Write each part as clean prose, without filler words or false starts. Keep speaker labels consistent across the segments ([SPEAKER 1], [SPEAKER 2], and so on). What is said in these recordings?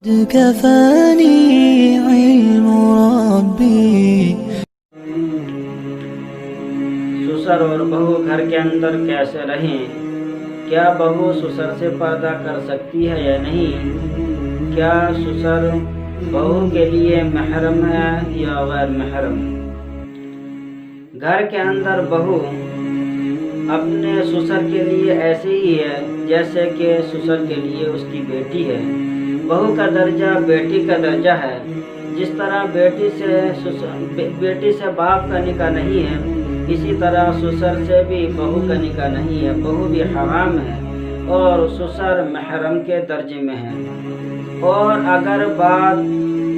[SPEAKER 1] كفاني علم ربي.
[SPEAKER 2] سسر اور بہو گھر کے اندر کیسے رہیں؟ کیا بہو سسر سے پردہ کر سکتی ہے یا نہیں؟ کیا سسر بہو کے لیے محرم ہے یا غیر محرم؟ گھر کے اندر بہو اپنے سسر کے لیے ایسے ہی ہے جیسے کہ سسر کے لیے اس کی بیٹی ہے۔ بہو کا درجہ بیٹی کا درجہ ہے۔ جس طرح بیٹی سے باپ کا نکاح نہیں ہے، اسی طرح سسر سے بھی بہو کا نکاح نہیں ہے۔ بہو بھی حرام ہے اور سسر محرم کے درجے میں ہے۔ اور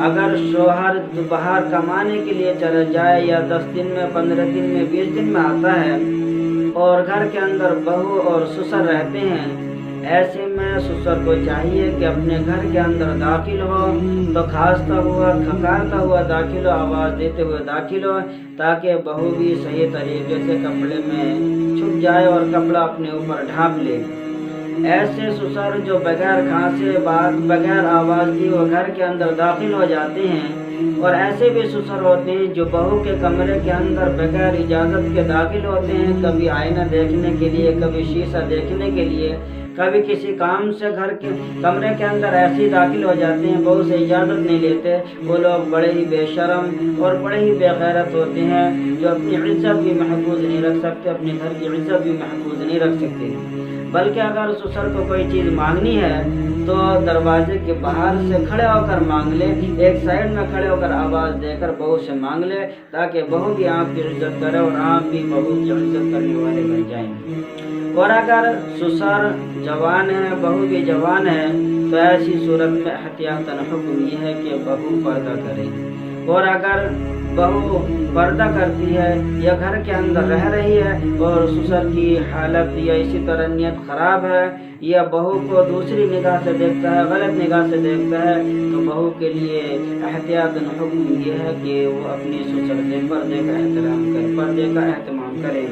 [SPEAKER 2] اگر شوہر باہر کمانے کے لیے چلا جائے یا 10 دن میں 15 دن میں 20 دن میں آتا ہے اور گھر کے اندر بہو اور سسر رہتے ہیں، ایسے میں سسر کو چاہیے کہ اپنے گھر کے اندر داخل ہو تو کھانستا ہوا کھکارتا ہوا داخل ہو، آواز دیتے ہوئے داخل ہو، تاکہ بہو بھی صحیح طریقے سے کپڑے میں چھپ جائے اور کپڑا اپنے اوپر ڈھانپ لے۔ ایسے سسر جو بغیر کھانسے بغیر آواز دیے وہ گھر کے اندر داخل ہو جاتے ہیں، اور ایسے بھی سسر ہوتے ہیں جو بہو کے کمرے کے اندر بغیر اجازت کے داخل ہوتے ہیں، کبھی آئینہ دیکھنے کے لیے، کبھی شیشہ دیکھنے کے لیے، کبھی کسی کام سے گھر کے کمرے کے اندر ایسے ہی داخل ہو جاتے ہیں، بہو سے اجازت نہیں لیتے۔ وہ لوگ بڑے ہی بے شرم اور بڑے ہی بے غیرت ہوتے ہیں، جو اپنی عزت بھی محفوظ نہیں رکھ سکتے، اپنے گھر کی عزت بھی محفوظ نہیں رکھ سکتے۔ بلکہ اگر سسر کو کوئی چیز مانگنی ہے تو دروازے کے باہر سے کھڑے ہو کر مانگ لے، ایک سائڈ میں کھڑے ہو کر آواز دے کر بہو سے مانگ لے، تاکہ بہو بھی آپ کی عزت کرے اور آپ بھی بہو کی عزت کرنے والے بن جائیں۔ اور اگر سسر جوان ہے، بہو بھی جوان ہے، تو ایسی صورت میں احتیاطاً حکم یہ ہے کہ بہو پردہ کرے۔ اور اگر بہو پردہ کرتی ہے یا گھر کے اندر رہ رہی ہے اور سسر کی حالت یا اسی طرح نیت خراب ہے یا بہو کو دوسری نگاہ سے دیکھتا ہے، غلط نگاہ سے دیکھتا ہے، تو بہو کے لیے احتیاطاً حکم یہ ہے کہ وہ اپنی سسر سے پردے کا اہتمام کرے۔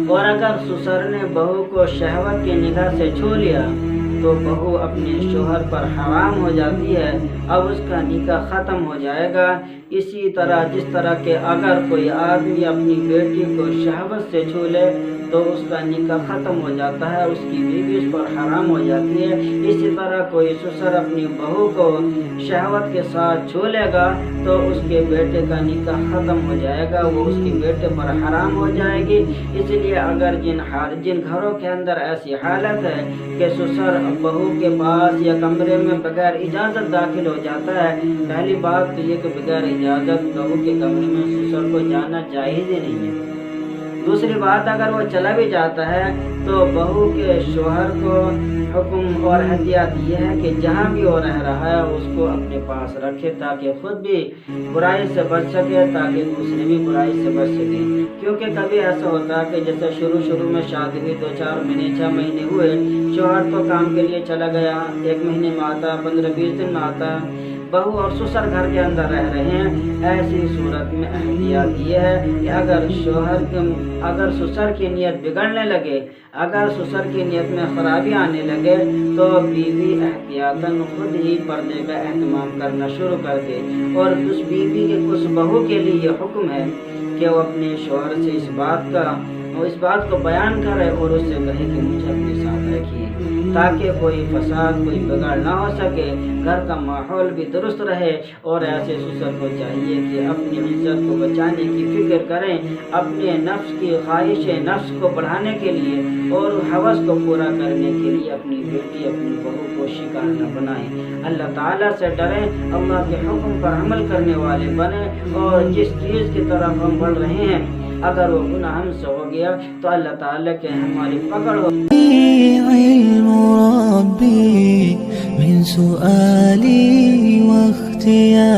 [SPEAKER 2] اور اگر سسر نے بہو کو شہوت کی نگاہ سے چھو لیا تو بہو اپنے شوہر پر حرام ہو جاتی ہے، اب اس کا نکاح ختم ہو جائے گا۔ اسی طرح جس طرح کہ اگر کوئی آدمی اپنی بیٹی کو شہوت سے چھو لے تو اس کا نکاح ختم ہو جاتا ہے، اس کی بیوی اس پر حرام ہو جاتی ہے، اسی طرح کوئی سسر اپنی بہو کو شہوت کے ساتھ چھو لے گا تو اس کے بیٹے کا نکاح ختم ہو جائے گا، وہ اس کے بیٹے پر حرام ہو جائے گی۔ اس لیے اگر جن گھروں کے اندر ایسی حالت ہے کہ سسر بہو کے پاس یا کمرے میں بغیر اجازت داخل ہو جاتا ہے، پہلی بات تو یہ کہ بغیر اجازت بہو کے کمرے میں سسر کو جانا جائز ہی نہیں ہے۔ دوسری بات، اگر وہ چلا بھی جاتا ہے تو بہو کے شوہر کو حکم اور احتیاط یہ ہے کہ جہاں بھی وہ رہ رہا ہے اس کو اپنے پاس رکھے، تاکہ خود بھی برائی سے بچ سکے، تاکہ دوسرے بھی برائی سے بچ سکے۔ کیونکہ کبھی ایسا ہوتا ہے کہ جیسے شروع میں شادی ہوئی 2-4 مہینے 6 مہینے ہوئے، شوہر تو کام کے لیے چلا گیا، 1 مہینے میں آتا، 15-20 دن میں آتا، بہو اور سسر گھر کے اندر رہ رہے ہیں۔ ایسی صورت میں احتیاط یہ ہے کہ اگر سسر کی نیت بگڑنے لگے، اگر سسر کی نیت میں خرابی آنے لگے تو بیوی احتیاطاً خود ہی پردے کا اہتمام کرنا شروع کر دے، اور اس بیوی کے اس بہو کے لیے یہ حکم ہے کہ وہ اپنے شوہر سے اس بات کو بیان کرے اور اس سے کہے کہ مجھے اپنے ساتھ رکھیے، تاکہ کوئی فساد کوئی بگاڑ نہ ہو سکے، گھر کا ماحول بھی درست رہے۔ اور ایسے سسر کو چاہیے کہ اپنی عزت کو بچانے کی فکر کریں، اپنے نفس کی خواہش نفس کو بڑھانے کے لیے اور ہوس کو پورا کرنے کے لیے اپنی بیٹی اپنی بہو کو شکار نہ بنائیں۔ اللہ تعالیٰ سے ڈریں، اللہ کے حکم پر عمل کرنے والے بنیں، اور جس چیز کی طرف ہم بڑھ رہے ہیں اگر وہ گناہ ہم سے ہو گیا تو اللہ تعالیٰ کے ہماری پکڑ ہو۔
[SPEAKER 1] علم ربي من سؤالي واختياري.